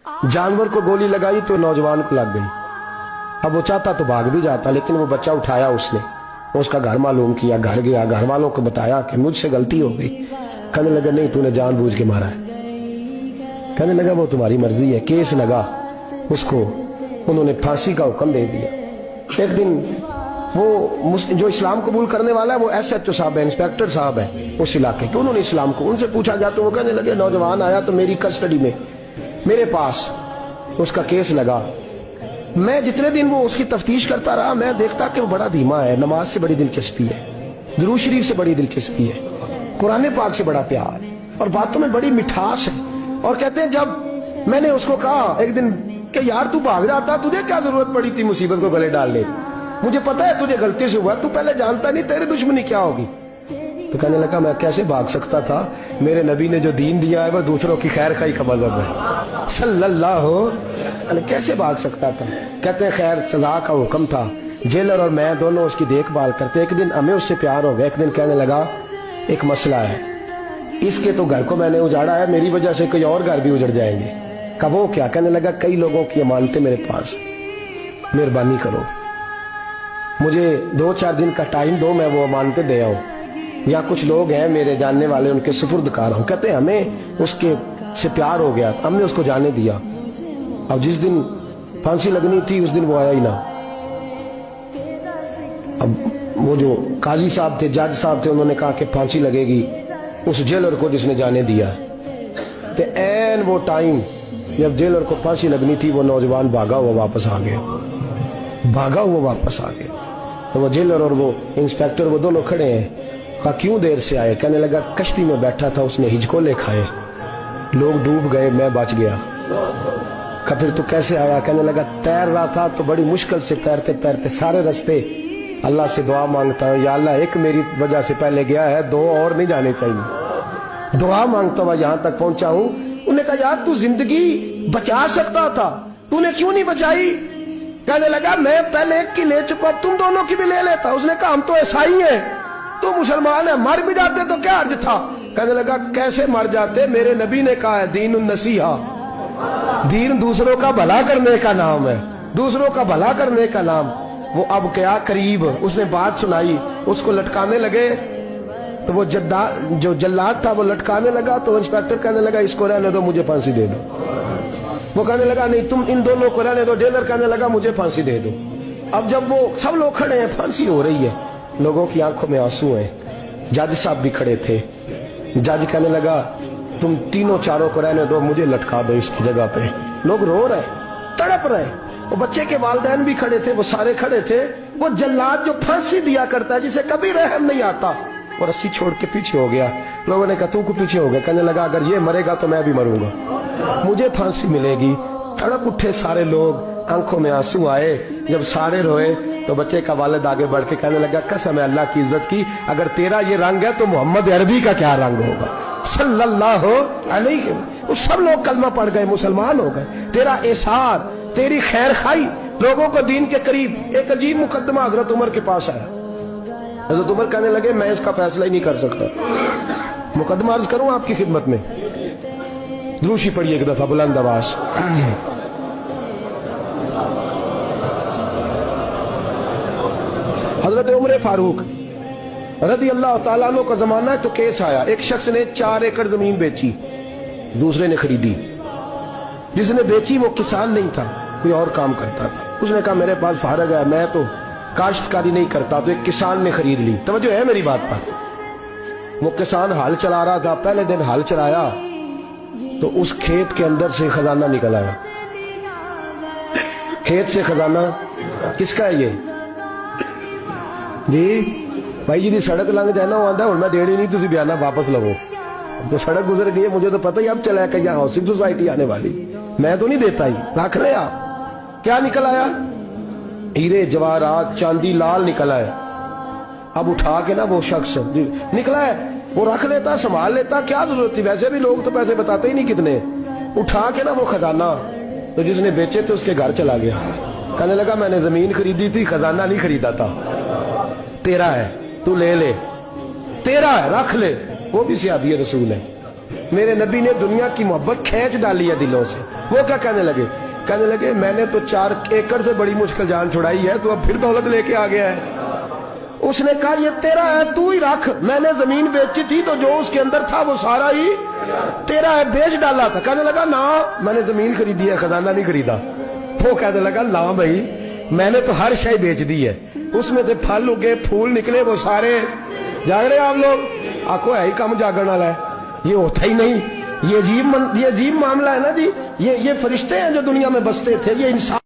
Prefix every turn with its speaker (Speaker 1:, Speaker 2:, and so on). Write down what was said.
Speaker 1: जानवर को गोली लगाई तो नौजवान को लग गई। अब वो चाहता तो भाग भी जाता, लेकिन वो बच्चा उठाया उसने, उसका घर मालूम किया, घर गया, घर वालों को बताया कि मुझसे गलती हो गई। कहने लगा नहीं, तूने जानबूझ के मारा है। कहने लगा वो तुम्हारी मर्जी है। केस लगा, उसको उन्होंने फांसी का हुक्म दे दिया। एक दिन वो जो इस्लाम कबूल करने वाला है वो SHO साहब है, इंस्पेक्टर साहब है उस इलाके के, उन्होंने इस्लाम को उनसे पूछा गया तो वो कहने लगे नौजवान आया तो मेरी कस्टडी में मेरे पास उसका केस लगा। मैं जितने दिन वो उसकी तफ्तीश करता रहा, मैं देखता कि वो बड़ा धीमा है, नमाज से बड़ी दिलचस्पी है, दुरूद शरीफ से बड़ी दिलचस्पी है, कुरान पाक से बड़ा प्यार है और बातों में बड़ी मिठास है। और कहते हैं जब मैंने उसको कहा एक दिन कि यार तू भाग जाता, तुझे क्या जरूरत पड़ी थी मुसीबत को गले डालने, मुझे पता है तुझे गलती से हुआ, तू पहले जानता नहीं तेरी दुश्मनी क्या होगी। तो कहने लगा मैं कैसे भाग सकता था, मेरे नबी ने जो दीन दिया है वो दूसरों की खैर खाई का मजहब है सल्लल्लाहु अलैहि, कैसे भाग सकता था। कहते हैं खैर सजा का हुक्म था, जेलर और मैं दोनों उसकी देखभाल करते। एक दिन हमें उससे प्यार हो गया, एक दिन कहने लगा एक मसला है, इसके तो घर को मैंने उजाड़ा है, मेरी वजह से कोई और घर भी उजड़ जाएंगे। कब वो क्या? कहने लगा कई लोगों की अमानतें मेरे पास, मेहरबानी करो, मुझे 2-4 दिन का टाइम दो, मैं वो अमानतें दे आऊं, या कुछ लोग हैं मेरे जानने वाले उनके सुपुर्दकार हूं। कहते हैं हमें उसके से प्यार हो गया, हमने उसको जाने दिया। अब जिस दिन फांसी लगनी थी उस दिन वो आया ही ना। अब वो जो काजी साहब थे, जज साहब थे, उन्होंने कहा कि फांसी लगेगी उस जेलर को जिसने जाने दिया। तो ऐन वो टाइम जब जेलर को फांसी लगनी थी वो नौजवान भागा हुआ वापस आ गया, भागा हुआ वापस आ गया। तो वो जेलर और वो इंस्पेक्टर वो दोनों खड़े हैं। कहा क्यों देर से आए? कहने लगा कश्ती में बैठा था, उसने हिचकोले खाए, लोग डूब गए, मैं बच गया। कहा फिर तू कैसे आया? कहने लगा तैर रहा था तो बड़ी मुश्किल से तैरते तैरते सारे रास्ते अल्लाह से दुआ मांगता हूँ, या अल्लाह एक मेरी वजह से पहले गया है, 2 और नहीं जाने चाहिए, दुआ मांगता हुआ यहाँ तक पहुंचा हूँ। उन्होंने कहा यार तू जिंदगी बचा सकता था, तूने क्यों नहीं बचाई? कहने लगा मैं पहले एक की ले चुका, तुम दोनों की भी ले लेता। उसने कहा हम तो ईसाई हैं, तू मुसलमान है, मर भी जाते तो क्या अर्ज था। कहने लगा कैसे मर जाते, मेरे नबी ने कहा है दीन नसीहा, दीन दूसरों का भला करने का नाम है, दूसरों का भला करने का नाम। वो अब क्या करीब उसने बात सुनाई, उसको लटकाने लगे तो वो जो जल्लाद था वो लटकाने लगा, तो इंस्पेक्टर कहने लगा इसको रहने दो, मुझे फांसी दे दो। वो कहने लगा नहीं तुम इन दोनों को रहने दो। जेलर कहने लगा मुझे फांसी दे दो। अब जब वो सब लोग खड़े हैं, फांसी हो रही है, लोगों की आंखों में आंसू हैं, जज साहब भी खड़े थे। जज कहने लगा तुम तीनों चारों को रहने दो, मुझे लटका दो इसकी जगह पे। लोग रो रहे, तड़प रहे, वो बच्चे के वालिदैन भी खड़े थे, वो सारे खड़े थे। वो जल्लाद जो फांसी दिया करता है, जिसे कभी रहम नहीं आता, वो रस्सी छोड़ के पीछे हो गया। लोगों ने कहा तू को पीछे हो गया? कहने लगा अगर ये मरेगा तो मैं भी मरूंगा, मुझे फांसी मिलेगी। तड़प उठे सारे लोग, आंखों में आंसू आए। जब सारे रोए तो बच्चे का वालिद आगे बढ़ के कहने लगा कसम है अल्लाह की इज्जत की, अगर तेरा ये रंग है तो मोहम्मद अरबी का क्या रंग होगा सल्लल्लाहु अलैहि। वो सब लोग कलमा पढ़ गए, मुसलमान हो गए। तेरा एसार, तेरी खैर खाई लोगों को दीन के करीब। एक अजीब मुकदमा हजरत उमर के पास आया। हजरत उमर कहने लगे मैं इसका फैसला ही नहीं कर सकता, मुकदमा अर्ज करूं आपकी खिदमत में। द्रूशी पढ़िए एक दफा बुलंद आवाज। हजरत उमर फारूक रज़ी अल्लाह ताला अन्हु का जमाना है, तो केस आया। एक शख्स ने 4 एकड़ जमीन बेची, दूसरे ने खरीदी। जिसने बेची वो किसान नहीं था, कोई और काम करता था। उसने कहा मेरे पास फारग है, मैं तो काश्तकारी नहीं करता, तो एक किसान ने खरीद ली। तवज्जो है मेरी बात पर। वो किसान हल चला रहा था, पहले दिन हल चलाया तो उस खेत के अंदर से खजाना निकल आया। खेत से खजाना किसका है? ये जी भाई जी दी सड़क लंघ जाए ना, वो आंदा हूं मैं देनी नहीं, तुसी बयाना वापस लवो। तो सड़क गुजर गई है, मुझे तो पता ही अब चला कि यहाँ हाउसिंग सोसाइटी आने वाली, मैं तो नहीं देता ही, रख ले आप। क्या निकल आया? हीरे जवाहरात चांदी लाल निकल आया। अब उठा के ना वो शख्स निकला है, वो रख लेता, संभाल लेता, क्या जरूरत थी, वैसे भी लोग तो पैसे बताते ही नहीं कितने। उठा के ना वो खजाना तो जिसने बेचे थे उसके घर चला गया। कहने लगा मैंने जमीन खरीदी थी, खजाना नहीं खरीदा था, तेरा है, तू ले ले, तेरा है, रख ले। वो भी सहाबी रसूल है। میرے نبی نے دنیا کی محبت کھینچ ڈالی ہے دلوں سے. وہ کیا کہنے لگے میں نے تو 4 ایکڑ سے بڑی مشکل جان چھڑائی ہے, تو اب پھر دولت لے کے آ گیا ہے. اس نے کہا یہ تیرا ہے, تو ہی رکھ, میں نے زمین بیچی تھی تو جو اس کے اندر تھا وہ سارا ہی تیرا ہے, بیچ ڈالا تھا. کہنے لگا نا میں نے زمین خریدی ہے, خزانہ نہیں خریدا. وہ کہنے لگا نا بھائی میں نے تو ہر شے بیچ دی ہے, اس میں سے پھل اگے پھول نکلے وہ سارے. جاگ رہے آپ لوگ؟ آکو ہے ہی کم جاگرن والا ہے, یہ ہوتا ہی نہیں. یہ عجیب معاملہ ہے نا جی. یہ فرشتے ہیں جو دنیا میں بستے تھے, یہ انسان